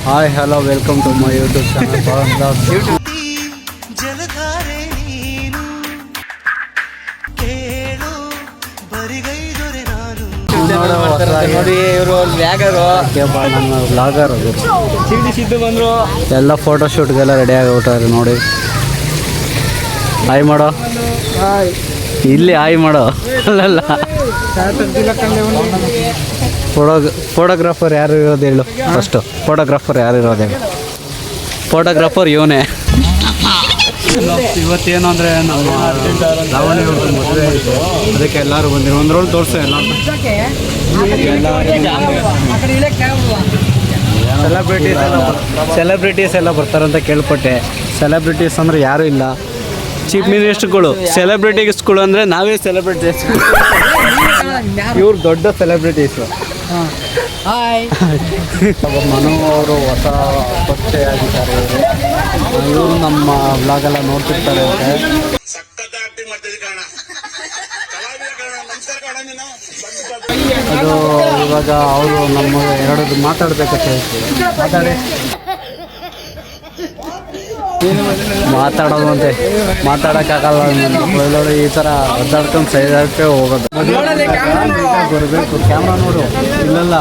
Hi hello welcome to my YouTube channel. ನೋಡಿ ಇವರು ವ್ಯಾಗರು ನನ್ನ ಬ್ಲಾಗರ್ ಅದು. ಸಿದ್ದು ಬಂದರು. ಎಲ್ಲ ಫೋಟೋಶೂಟ್ಗೆಲ್ಲ ರೆಡಿ ಆಗಿಬಿಟ್ಟಾರೆ ನೋಡಿ. ಹಾಯ್ ಮಾಡೋ, ಇಲ್ಲಿ ಹಾಯ್ ಮಾಡೋ. ಅಲ್ಲಲ್ಲ, ಫೋಟೋಗ್ರಾಫರ್ ಯಾರು ಇರೋದು ಹೇಳು ಫಸ್ಟು. ಫೋಟೋಗ್ರಾಫರ್ ಯಾರು ಇರೋದು ಹೇಳು. ಫೋಟೋಗ್ರಾಫರ್ ಇವನೇ. ಇವತ್ತೇನು ಅಂದರೆ ನಮ್ಮ ಲಾವಣಿ ಅವ್ರದ್ದು ಮದುವೆ ಆಯಿತು, ಅದಕ್ಕೆ ಎಲ್ಲರೂ ಬಂದಿರೋ ಒಂದು ರೋಲ್ ತೋರಿಸೋ ಎಲ್ಲ ಸೆಲೆಬ್ರಿಟೀಸ್ ಎಲ್ಲ ಬರ್ತಾರಂತ ಕೇಳ್ಪಟ್ಟೆ. ಸೆಲೆಬ್ರಿಟೀಸ್ ಅಂದರೆ ಯಾರೂ ಇಲ್ಲ, ಚೀಫ್ ಮಿನಿಸ್ಟರ್ಗಳು. ಸೆಲೆಬ್ರಿಟೀಸ್ಗಳು ಅಂದರೆ ನಾವೇ ಸೆಲೆಬ್ರಿಟೀಸ್. ಇವ್ರು ದೊಡ್ಡ ಸೆಲೆಬ್ರಿಟೀಸು. ಮನು ಅವರು ಹೊಸ ಪರಿಚಯ ಆಗಿದ್ದಾರೆ. ಇವರು ನಮ್ಮ ಬ್ಲಾಗೆಲ್ಲ ನೋಡ್ತಿರ್ತಾರೆ ಅಂತೆ. ಅದು ಇವಾಗ ಅವರು ನಮ್ಮ ಎರಡು ಮಾತಾಡ್ಬೇಕಂತ ಹೇಳ್ತೀವಿ. ಮಾತಾಡೋದು ಅಂತೆ, ಮಾತಾಡೋಕ್ಕಾಗಲ್ಲ. ಎಲ್ಲರೂ ಈ ಥರ ಒದ್ದಾಡ್ಕೊಂಡು ಸೈಡಕ್ಕೆ ಹೋಗೋದು. ಬರಬೇಕು, ಕ್ಯಾಮ್ರಾ ನೋಡು. ಇಲ್ಲ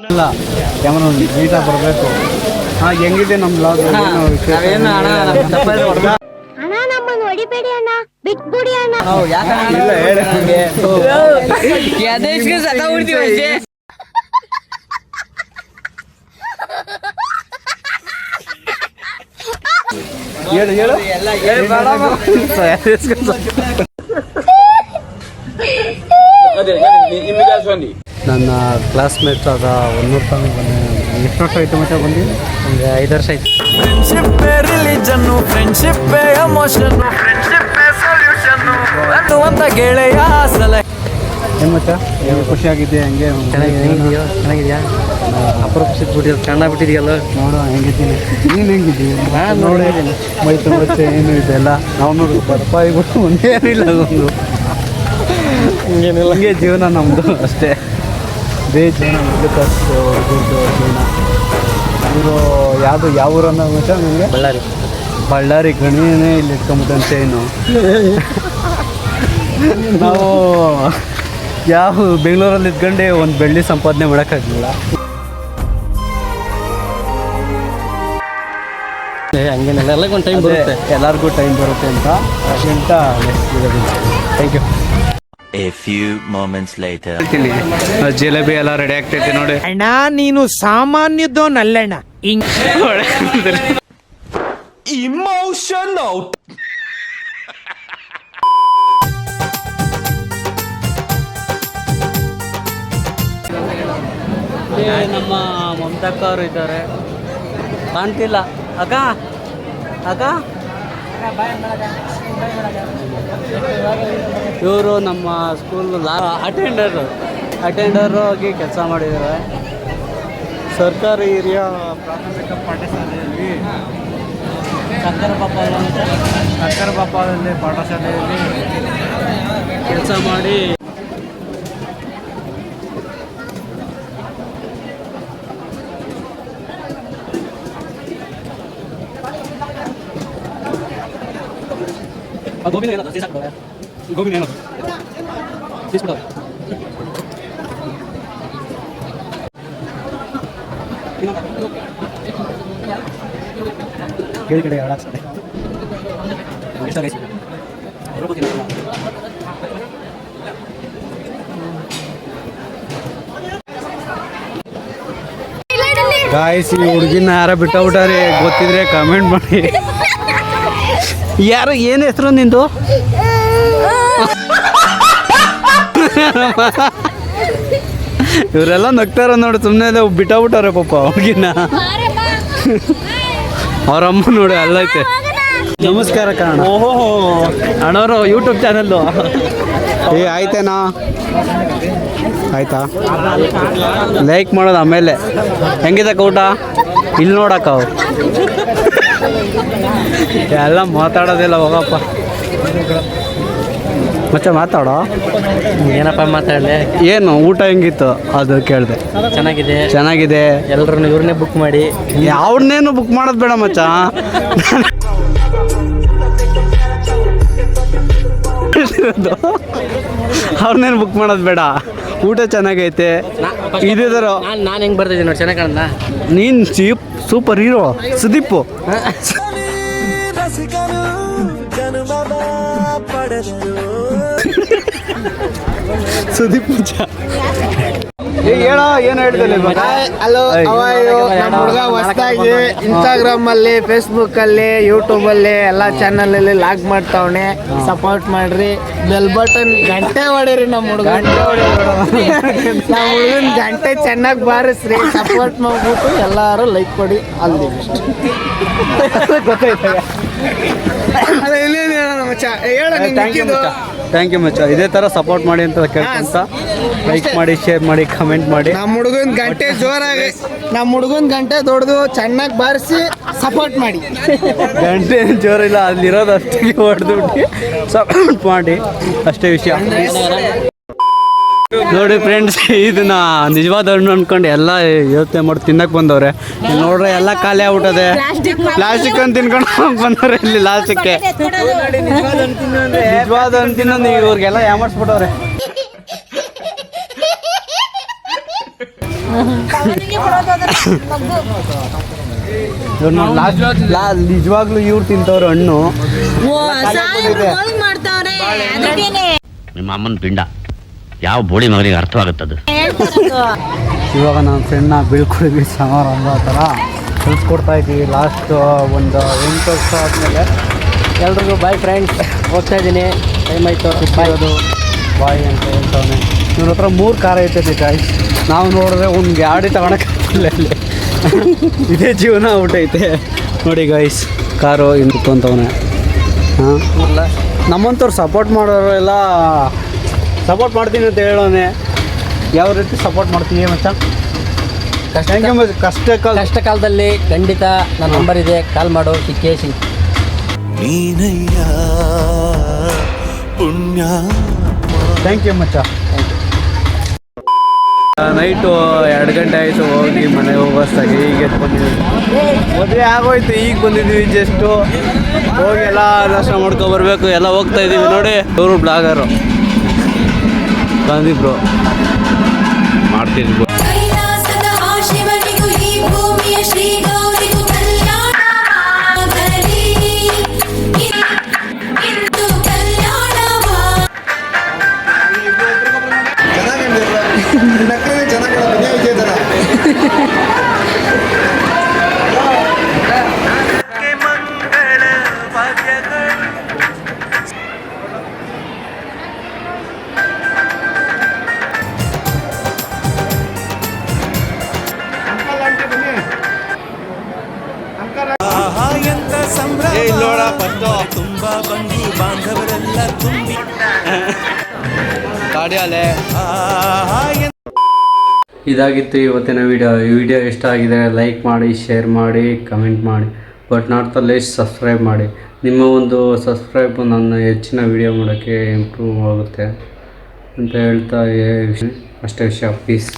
ಇಲ್ಲ, ಕ್ಯಾಮ್ರಾ ನೀಟಾಗಿ ಬರಬೇಕು. ಹಾಂ, ಹೆಂಗಿದೆ ನಮ್ಮ ಬ್ಲಾಗ್? ಇಲ್ಲ ಹೇಳಿ. ಹೇಳು ನನ್ನ ಕ್ಲಾಸ್ಮೇಟ್ ಆದ 100 ತನಕ ಬಂದೆ. ಎಷ್ಟು ವರ್ಷ ಆಯಿತು ಮತ್ತೆ ಬಂದು? ಒಂದು 5 ವರ್ಷ ಆಯ್ತು. Friendship religion, friendship emotion, friendship ಸೊಲ್ಯೂಷನ್ನು ಅಂತ ಗೆಳೆಯ ಸಲಹೆ. ಏನು ಮತ್ತೆ ಖುಷಿಯಾಗಿದ್ದೆ? ಹಂಗೆ ಚೆನ್ನಾಗಿದ್ಯಾ? ಅಪರೂಪ ಸಿಕ್ಬಿಟ್ಟಿದ್ದು, ಚೆನ್ನಾಗ್ಬಿಟ್ಟಿದೆಯಲ್ಲ. ನೋಡು ಹೆಂಗಿದ್ದೀನಿ. ನೀನು ಹೆಂಗಿದ್ದೀವಿ? ನಾನು ನೋಡಿದ್ದೀನಿ. ಮೈ ತುಂಬ ಏನು ಇದೆಲ್ಲ ನಾವು ನೋಡಿ ಬರ್ಪಾಯಿಬಿಟ್ಟು ಒಂದೇನಿಲ್ಲ. ಅದೊಂದು ಹಂಗೆ ಜೀವನ ನಮ್ಮದು ಅಷ್ಟೇ. ಇದೇ ಜೀವನ ಮಿಡ್ಲ್ ಕ್ಲಾಸ್ ಹುಡುಗರದು ಜೀವನ. ಇವರು ಯಾವುದು ಯಾವ ಊರನ್ನ ಗೊತ್ತಾ ನಿಮಗೆ? ಬಳ್ಳಾರಿ ಗಣಿನೇ ಇಲ್ಲಿ ಇಟ್ಕೊಂಬಿಟ್ಟಂತೆ. ಏನು ನಾವು ಯಾವ ಬೆಂಗಳೂರಲ್ಲಿ ಇದ್ಕೊಂಡೆ ಒಂದು ಬೆಳ್ಳಿ ಸಂಪಾದನೆ ಮಾಡೋಕ್ಕಾಗಲಿಲ್ಲ. ಹಂಗೇನೆಲ್ಲ ಎಲ್ಲರಿಗೂ ಒಂದು ಟೈಮ್ ಬರುತ್ತೆ, ಎಲ್ಲರಿಗೂ ಟೈಮ್ ಬರುತ್ತೆ ಅಂತ next thank you. A few moments later. Jalebi ಎಲ್ಲ ರೆಡಿ ಆಗ್ತೈತೆ ನೋಡಿ. ಅಣ್ಣ ನೀನು ಸಾಮಾನ್ಯದೋನಲ್ಲಣ್ಣ. ಇಮೋಷನಲ್. ನಮ್ಮ ಮಮತಕ್ಕ ಅವರು ಇದ್ದಾರೆ, ಕಾಣ್ತಿಲ್ಲ. ಅಕ್ಕ ಅಕ್ಕ ಇವರು ನಮ್ಮ ಸ್ಕೂಲ್ ಅಟೆಂಡರ್ ಆಗಿ ಕೆಲಸ ಮಾಡಿದ್ದಾರೆ. ಸರ್ಕಾರಿ ಹಿರಿಯ ಪ್ರಾಥಮಿಕ ಪಾಠಶಾಲೆಯಲ್ಲಿ ಸಕ್ಕರ ಪಾಪದಲ್ಲಿ ಪಾಠಶಾಲೆಯಲ್ಲಿ ಕೆಲಸ ಮಾಡಿ ಗೋಬಿನ ಏನದು ಸೀಸಾಕ್ಬಿಡೋಣ. ಗೋಬಿನ ಏನದು ಸೀಸ್ಬಿಡೋಣ. ಕಡೆ ಹಾಳಾಗ್ತದೆ. ಗಾಯ್ಸ್, ಈ ಹುಡುಗಿನ ಯಾರ ಬಿಟ್ಟಬಿಟ್ಟಾರೆ ಗೊತ್ತಿದ್ರೆ ಕಮೆಂಟ್ ಮಾಡಿ. ಯಾರು ಏನು ಹೆಸರು ನಿಂದು? ಇವರೆಲ್ಲ ನಗ್ತಾರ ನೋಡಿ, ಸುಮ್ಮನೆ ಬಿಟ್ಟಬಿಟ್ಟಾರೆ ಪಾಪ ಹುಡುಗಿನ. ಅವರಮ್ಮ ನೋಡಿ ಅಲ್ಲೈತೆ. ನಮಸ್ಕಾರ ಕಣ. ಓಹೋ ಅಣ್ಣವರು ಯೂಟ್ಯೂಬ್ ಚಾನಲ್ಲು. ಆಯ್ತೇನಾ? ಆಯ್ತಾ? ಲೈಕ್ ಮಾಡೋದು ಆಮೇಲೆ. ಹೆಂಗಿದೆ ಊಟ? ಇಲ್ಲಿ ನೋಡಕ್ಕ ಅವ್ರು ಎಲ್ಲ ಮಾತಾಡೋದಿಲ್ಲ, ಹೋಗಪ್ಪ. ಮತ್ತೆ ಮಾತಾಡೋ. ಏನಪ್ಪ ಮಾತಾಡಲೆ, ಏನು ಊಟ ಹೆಂಗಿತ್ತು ಅದು ಕೇಳಿದೆ. ಚೆನ್ನಾಗಿದೆ ಚೆನ್ನಾಗಿದೆ. ಎಲ್ಲರೂ ಇವ್ರನ್ನೇ ಬುಕ್ ಮಾಡಿ. ಯಾವ್ದನ್ನೇನು ಬುಕ್ ಮಾಡೋದು ಬೇಡ ಮಚ್ಚ. ಅವ್ರನ್ನೇನು ಬುಕ್ ಮಾಡೋದು ಬೇಡ. ಊಟ ಚೆನ್ನಾಗೈತೆ. ಇದಿದಾರ ನಾನು ಹೆಂಗೆ ಬರ್ತಿದ್ದೀನಿ ನೋಡಿ, ಚೆನ್ನಾಗಿ ಕಾಣಲ್ಲ. ನೀನು ಸೂಪರ್ ಹೀರೋ ಸುದೀಪು. ಸುದೀಪ್ ಹೇಳೋ ಏನು ಹೇಳ್ತಿಲ್ಲ. ಹಲೋ, ನಮ್ಮ ಹುಡುಗ ಹೊಸದಾಗಿ ಇನ್ಸ್ಟಾಗ್ರಾಮ್ ಅಲ್ಲಿ, ಫೇಸ್ಬುಕ್ ಅಲ್ಲಿ, ಯೂಟ್ಯೂಬ್ ಅಲ್ಲಿ ಎಲ್ಲ ಚಾನಲ್ ಅಲ್ಲಿ ಲಾಗ್ ಮಾಡ್ತಾವನೆ. ಸಪೋರ್ಟ್ ಮಾಡ್ರಿ, ಬೆಲ್ ಬಟನ್ ಗಂಟೆ ಹೊಡೀರಿ. ನಮ್ಮ ಹುಡುಗನ್ ಗಂಟೆ ಚೆನ್ನಾಗಿ ಬಾರಿಸ್ರಿ, ಸಪೋರ್ಟ್ ಮಾಡ್ಬಿಟ್ಟು ಎಲ್ಲಾರು ಲೈಕ್ ಕೊಡಿ. ಅಲ್ಲಿ ಥ್ಯಾಂಕ್ ಯು ಮಚ್ಚ. ಇದೇ ಥರ ಸಪೋರ್ಟ್ ಮಾಡಿ ಅಂತ ಕೇಳ್ಕೊಂತ ಲೈಕ್ ಮಾಡಿ, ಶೇರ್ ಮಾಡಿ, ಕಮೆಂಟ್ ಮಾಡಿ. ನಮ್ಮ ಹುಡುಗನ ಗಂಟೆ ಜೋರಾಗಿ, ನಮ್ಮ ಹುಡುಗನ ಗಂಟೆ ದೊಡ್ಡದು ಚೆನ್ನಾಗಿ ಬಾರಿಸಿ ಸಪೋರ್ಟ್ ಮಾಡಿ. ಗಂಟೆ ಜೋರಿಲ್ಲ, ಅಲ್ಲಿರೋದು ಅಷ್ಟಿಗೆ ಹೊಡೆದ್ಬಿಟ್ಟು ಸಪೋರ್ಟ್ ಮಾಡಿ, ಅಷ್ಟೇ ವಿಷಯ. ನೋಡಿ ಫ್ರೆಂಡ್ಸ್, ಇದನ್ನ ನಿಜವಾದ ಹಣ್ಣು ಅಂದ್ಕೊಂಡು ಎಲ್ಲ ಯೋಚನೆ ಮಾಡಿ ತಿನ್ನಕ್ಕೆ ಬಂದವ್ರೆ. ಇಲ್ಲಿ ನೋಡ್ರೆ ಎಲ್ಲ ಖಾಲಿ ಆಗ್ಬಿಟ್ಟದೆ. ಪ್ಲಾಸ್ಟಿಕ್ ಅಂತ ತಿನ್ಕೊಂಡು ಬಂದವ್ರೆ ಇಲ್ಲಿ ಲಾಸ್ಟಕ್ಕೆ. ನಿಜವಾದ ಹಣ್ಣು ತಿನ್ನೋದು ಇವ್ರಿಗೆಲ್ಲ ಯಾಮಾರಿಸ್ಬಿಟ್ಟವ್ರೆ. ನಿಜವಾಗ್ಲೂ ಇವ್ರು ತಿಂತವ್ರು ಹಣ್ಣು. ನಿಮ್ಮ ಅಮ್ಮನ ಪಿಂಡ ಯಾವ ಬೋಳಿ ಮಗನಿಗೆ ಅರ್ಥವಾಗುತ್ತದು. ಇವಾಗ ನಾನು ಫ್ರೆಂಡ್ನ ಬೀಳ್ಕೊಡಿ ಸಮಾರಂಭ ಆ ಥರ ಕಲಿಸ್ಕೊಡ್ತಾ ಇದ್ದೀವಿ. ಲಾಸ್ಟ್ ಒಂದು 8 ವರ್ಷ ಆದಮೇಲೆ ಎಲ್ರಿಗೂ ಬಾಯ್ ಫ್ರೆಂಡ್ಸ್, ಹೋಗ್ತಾ ಇದ್ದೀನಿ, ಟೈಮ್ ಆಯಿತು. ಸಿಕ್ಕಿರೋದು ಬಾಯ್ ಅಂತ ಹೇಳ್ತಾವನೆ. ಇವ್ರ ಹತ್ರ 3 ಕಾರ್ ಐತೈತೆ ಗಾಯ್ಸ್. ನಾವು ನೋಡಿದ್ರೆ ಒಂದು ಗಾಡಿ ತಗೊಳಕ್ಕಾಗಿಲ್ಲ ಇಲ್ಲಿ. ಇದೇ ಜೀವನ ಊಟೈತೆ ನೋಡಿ ಗಾಯ್ಸ್. ಕಾರು ಇನ್ನು ಕುತ್ಕೊಂತವನೆ. ಹಾಂ, ನಮ್ಮಂಥವ್ರು ಸಪೋರ್ಟ್ ಮಾಡೋರು ಎಲ್ಲ ಸಪೋರ್ಟ್ ಮಾಡ್ತೀನಿ ಅಂತ ಹೇಳೋನೆ. ಯಾವ ರೀತಿ ಸಪೋರ್ಟ್ ಮಾಡ್ತೀನಿ ಮಚ್ಚ? ಕಷ್ಟ ಕಾಲದಲ್ಲಿ ಖಂಡಿತ ನನ್ನ ನಂಬರ್ ಇದೆ, ಕಾಲ್ ಮಾಡು. ಸಿಕ್ಕೇಸಿ ಥ್ಯಾಂಕ್ ಯು ಮಚ್ಚ. ನೈಟು 2 ಗಂಟೆ ಆಯಿತು, ಹೋಗಿ ಮನೆಗೆ ಹೋಗೋಷ್ಟಾಗಿ ಈಗ ಎದ್ದು ಬಂದಿದ್ದೀವಿ. ಮದುವೆ ಆಗೋಯ್ತು, ಈಗ ಬಂದಿದ್ದೀವಿ ಜಸ್ಟು. ಹೋಗಿ ಎಲ್ಲ ನಾಷ್ಟ ಮಾಡ್ಕೊಬರ್ಬೇಕು. ಎಲ್ಲ ಹೋಗ್ತಾ ಇದ್ದೀವಿ ನೋಡಿ. ಇವರು ಬ್ಲಾಗರು ಗಾಂಧಿ ಬ್ರೋ ಮಾಡ್ತಿದ್ರು. ಇದಾಗಿತ್ತು ಇವತ್ತಿನ ವಿಡಿಯೋ. ಈ ವಿಡಿಯೋ ಇಷ್ಟ ಆಗಿದೆ ಲೈಕ್ ಮಾಡಿ, ಶೇರ್ ಮಾಡಿ, ಕಮೆಂಟ್ ಮಾಡಿ. But not the lest subscribe ಮಾಡಿ. ನಿಮ್ಮ ಒಂದು ಸಬ್ಸ್ಕ್ರೈಬ್ ನನ್ನ ಹೆಚ್ಚಿನ ವಿಡಿಯೋ ಮಾಡೋಕ್ಕೆ ಇಂಪ್ರೂವ್ ಆಗುತ್ತೆ ಅಂತ ಹೇಳ್ತಾ ಅಷ್ಟೇ ವಿಷಯ. ಪೀಸ್.